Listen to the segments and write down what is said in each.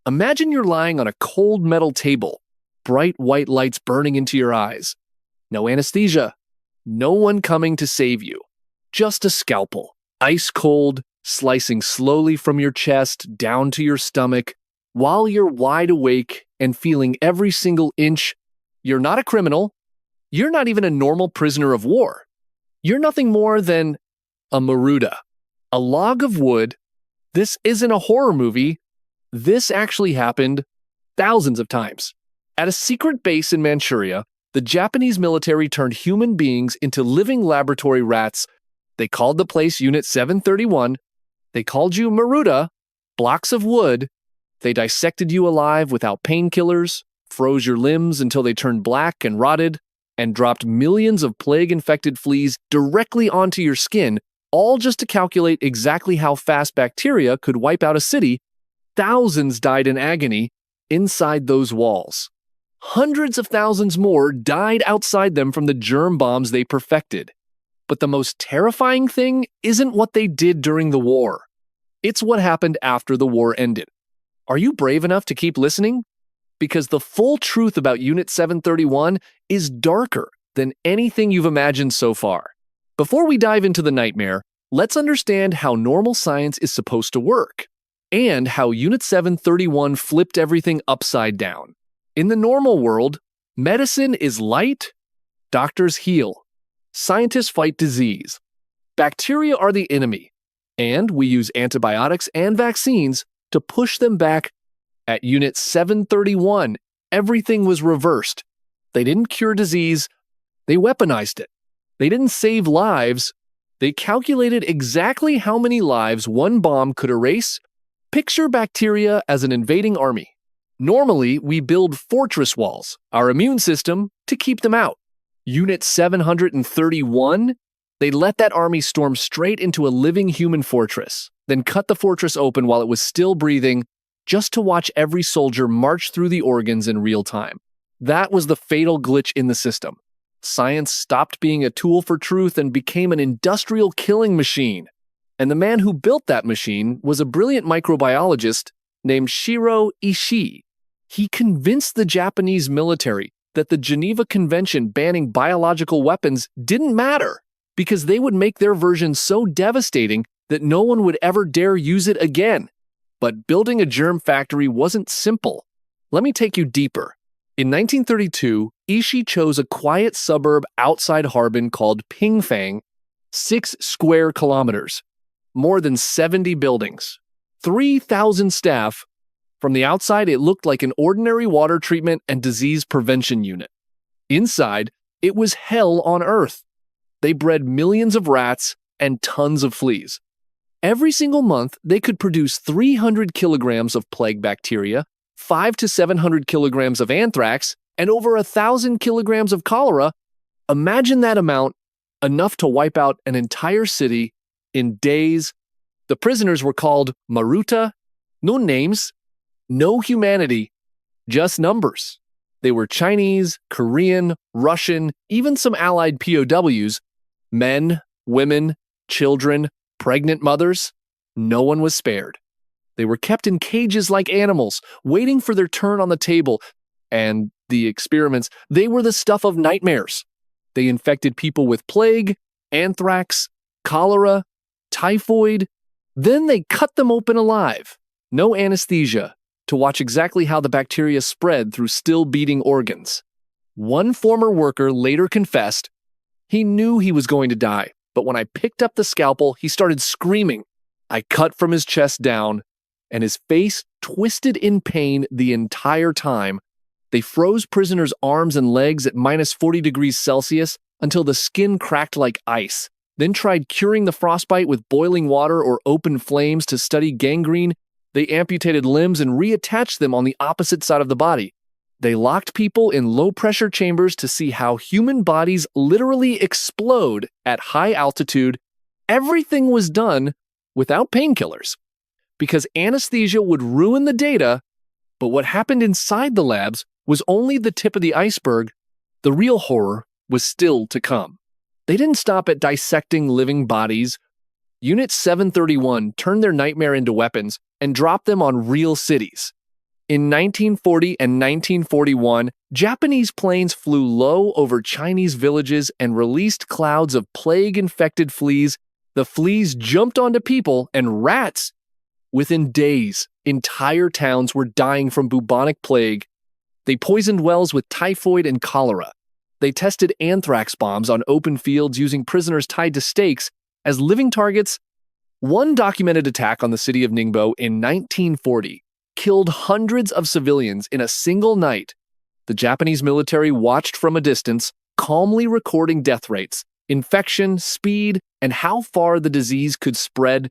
Imagine you're lying on a cold metal table, bright white lights burning into your eyes. No anesthesia. No one coming to save you. Just a scalpel, ice cold, slicing slowly from your chest down to your stomach. While you're wide awake and feeling every single inch, you're not a criminal. You're not even a normal prisoner of war. You're nothing more than a maruta, a log of wood. This isn't a horror movie. This actually happened thousands of times. At a secret base in Manchuria, the Japanese military turned human beings into living laboratory rats. They called the place Unit 731. They called you maruta, blocks of wood. They dissected you alive without painkillers, froze your limbs until they turned black and rotted, and dropped millions of plague-infected fleas directly onto your skin, all just to calculate exactly how fast bacteria could wipe out a city. Thousands died in agony inside those walls. Hundreds of thousands more died outside them from the germ bombs they perfected. But the most terrifying thing isn't what they did during the war. It's what happened after the war ended. Are you brave enough to keep listening? Because the full truth about Unit 731 is darker than anything you've imagined so far. Before we dive into the nightmare, let's understand how normal science is supposed to work, and how Unit 731 flipped everything upside down. In the normal world, medicine is light, doctors heal, scientists fight disease. Bacteria are the enemy, and we use antibiotics and vaccines to push them back. At Unit 731, everything was reversed. They didn't cure disease, they weaponized it. They didn't save lives, they calculated exactly how many lives one bomb could erase. Picture bacteria as an invading army. Normally, we build fortress walls, our immune system, to keep them out. Unit 731, they let that army storm straight into a living human fortress, then cut the fortress open while it was still breathing, just to watch every soldier march through the organs in real time. That was the fatal glitch in the system. Science stopped being a tool for truth and became an industrial killing machine. And the man who built that machine was a brilliant microbiologist named Shiro Ishii. He convinced the Japanese military that the Geneva Convention banning biological weapons didn't matter because they would make their version so devastating that no one would ever dare use it again. But building a germ factory wasn't simple. Let me take you deeper. In 1932, Ishii chose a quiet suburb outside Harbin called Pingfang, 6 square kilometers, more than 70 buildings, 3,000 staff. From the outside, it looked like an ordinary water treatment and disease prevention unit. Inside, it was hell on earth. They bred millions of rats and tons of fleas. Every single month, they could produce 300 kilograms of plague bacteria, 500 to 700 kilograms of anthrax, and over 1,000 kilograms of cholera. Imagine that amount, enough to wipe out an entire city in days. The prisoners were called maruta, no names, no humanity, just numbers. They were Chinese, Korean, Russian, even some allied POWs, men, women, children, pregnant mothers. No one was spared. They were kept in cages like animals, waiting for their turn on the table. And the experiments, they were the stuff of nightmares. They infected people with plague, anthrax, cholera, typhoid. Then they cut them open alive. No anesthesia, to watch exactly how the bacteria spread through still beating organs. One former worker later confessed, he knew he was going to die, but when I picked up the scalpel, he started screaming. I cut from his chest down, and his face twisted in pain the entire time. They froze prisoners' arms and legs at minus 40 degrees Celsius until the skin cracked like ice, then tried curing the frostbite with boiling water or open flames to study gangrene. They amputated limbs and reattached them on the opposite side of the body. They locked people in low-pressure chambers to see how human bodies literally explode at high altitude. Everything was done without painkillers, because anesthesia would ruin the data, but what happened inside the labs was only the tip of the iceberg. The real horror was still to come. They didn't stop at dissecting living bodies. Unit 731 turned their nightmare into weapons and dropped them on real cities. In 1940 and 1941, Japanese planes flew low over Chinese villages and released clouds of plague-infected fleas. The fleas jumped onto people and rats. Within days, entire towns were dying from bubonic plague. They poisoned wells with typhoid and cholera. They tested anthrax bombs on open fields using prisoners tied to stakes as living targets. One documented attack on the city of Ningbo in 1940 killed hundreds of civilians in a single night. The Japanese military watched from a distance, calmly recording death rates, infection, speed, and how far the disease could spread.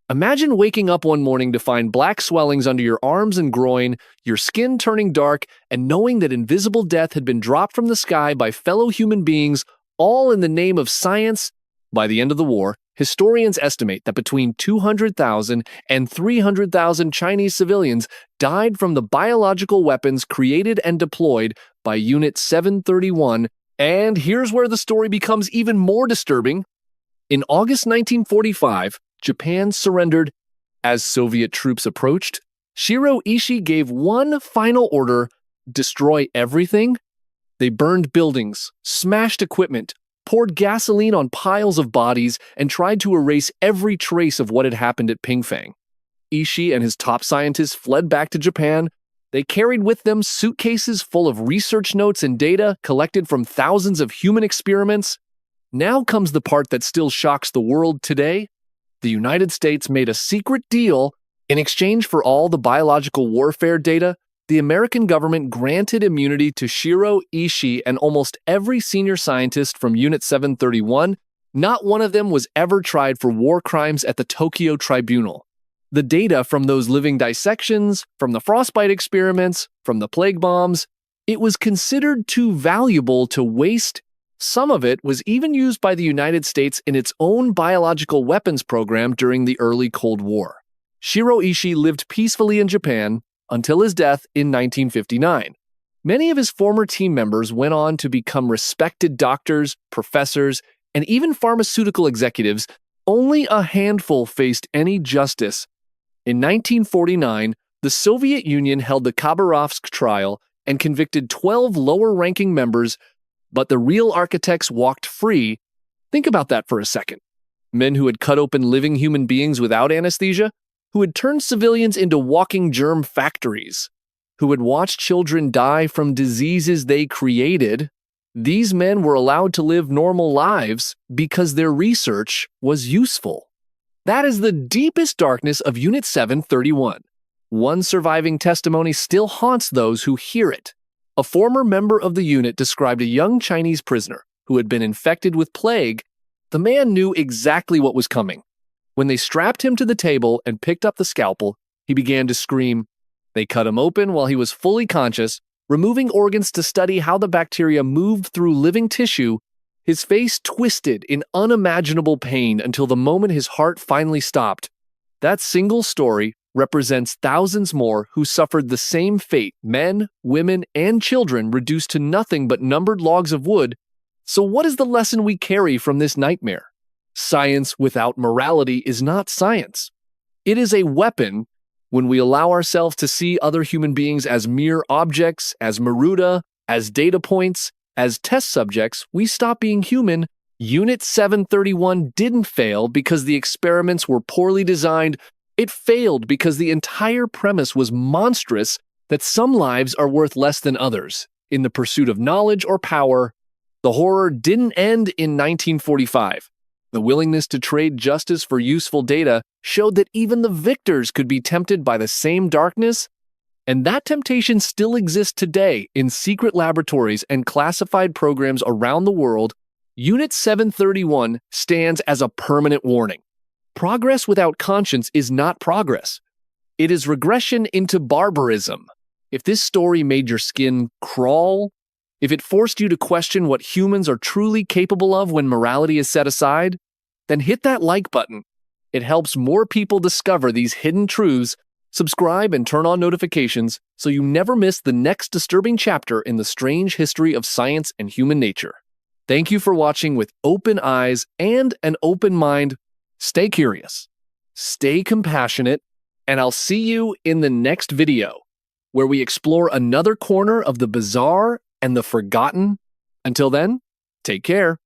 Imagine waking up one morning to find black swellings under your arms and groin, your skin turning dark, and knowing that invisible death had been dropped from the sky by fellow human beings, all in the name of science. By the end of the war, historians estimate that between 200,000 and 300,000 Chinese civilians died from the biological weapons created and deployed by Unit 731. And here's where the story becomes even more disturbing. In August 1945, Japan surrendered. As Soviet troops approached, Shiro Ishii gave one final order: destroy everything. They burned buildings, smashed equipment, poured gasoline on piles of bodies, and tried to erase every trace of what had happened at Pingfang. Ishii and his top scientists fled back to Japan. They carried with them suitcases full of research notes and data collected from thousands of human experiments. Now comes the part that still shocks the world today. The United States made a secret deal. In exchange for all the biological warfare data, the American government granted immunity to Shiro Ishii and almost every senior scientist from Unit 731. Not one of them was ever tried for war crimes at the Tokyo Tribunal. The data from those living dissections, from the frostbite experiments, from the plague bombs, it was considered too valuable to waste. Some of it was even used by the United States in its own biological weapons program during the early Cold War. Shiro Ishii lived peacefully in Japan until his death in 1959. Many of his former team members went on to become respected doctors, professors, and even pharmaceutical executives. Only a handful faced any justice. In 1949, the Soviet Union held the Khabarovsk trial and convicted 12 lower-ranking members, but the real architects walked free. Think about that for a second. Men who had cut open living human beings without anesthesia, who had turned civilians into walking germ factories, who had watched children die from diseases they created. These men were allowed to live normal lives because their research was useful. That is the deepest darkness of Unit 731. One surviving testimony still haunts those who hear it. A former member of the unit described a young Chinese prisoner who had been infected with plague. The man knew exactly what was coming. When they strapped him to the table and picked up the scalpel, he began to scream. They cut him open while he was fully conscious, removing organs to study how the bacteria moved through living tissue. His face twisted in unimaginable pain until the moment his heart finally stopped. That single story represents thousands more who suffered the same fate, men, women, and children reduced to nothing but numbered logs of wood. So what is the lesson we carry from this nightmare? Science without morality is not science. It is a weapon. When we allow ourselves to see other human beings as mere objects, as maruta, as data points, as test subjects, we stop being human. Unit 731 didn't fail because the experiments were poorly designed. It failed because the entire premise was monstrous, that some lives are worth less than others. In the pursuit of knowledge or power, the horror didn't end in 1945. The willingness to trade justice for useful data showed that even the victors could be tempted by the same darkness, and that temptation still exists today in secret laboratories and classified programs around the world. Unit 731 stands as a permanent warning. Progress without conscience is not progress. It is regression into barbarism. If this story made your skin crawl, if it forced you to question what humans are truly capable of when morality is set aside, then hit that like button. It helps more people discover these hidden truths. Subscribe and turn on notifications so you never miss the next disturbing chapter in the strange history of science and human nature. Thank you for watching with open eyes and an open mind. Stay curious, stay compassionate, and I'll see you in the next video. where we explore another corner of the bizarre and the forgotten. Until then, take care.